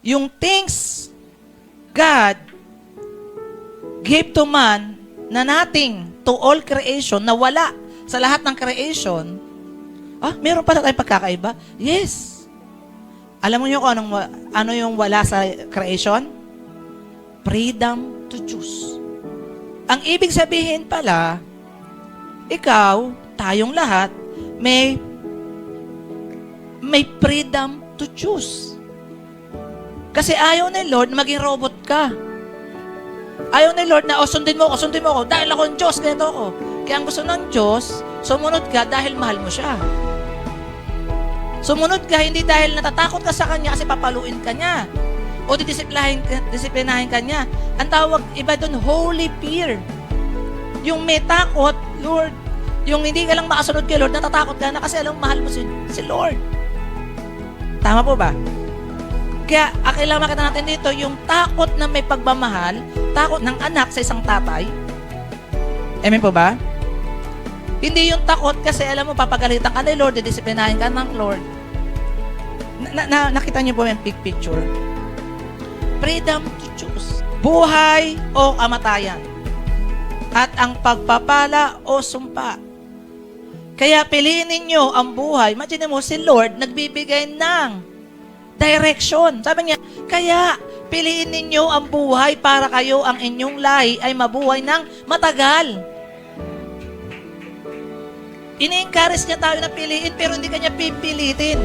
Yung things God gave to man na nothing to all creation, na wala sa lahat ng creation, meron pala tayong pagkakaiba? Yes. Alam mo nyo kung ano yung wala sa creation? Freedom to choose. Ang ibig sabihin pala, ikaw, tayong lahat, may freedom to choose. Kasi ayaw ni Lord na maging robot ka. Ayaw ni Lord na, sundin mo ako, dahil ako ang Diyos, ganito ako. Kaya ang gusto ng Diyos, sumunod ka dahil mahal mo siya. Sumunod ka hindi dahil natatakot ka sa Kanya kasi papaluin ka niya. O disiplinahin ka niya. Ang tawag, iba doon, holy fear. Yung may takot, Lord, yung hindi ka lang makasunod kay Lord, natatakot ka na kasi alam mahal mo si Lord. Tama po ba? Kaya, kailangan makita natin dito, yung takot na may pagmamahal, takot ng anak sa isang tatay. Amen po ba? Hindi yung takot kasi alam mo, papagalitan ka ni Lord, didisiplinahin ka ng Lord. Nakita niyo po yung big picture. Freedom to choose. Buhay o kamatayan. At ang pagpapala o sumpa. Kaya piliin ninyo ang buhay. Imagine mo, si Lord nagbibigay ng direction. Sabi niya, kaya piliin ninyo ang buhay para kayo ang inyong lahi ay mabuhay ng matagal. Ini-encourage niya tayo na piliin pero hindi kanya pipilitin.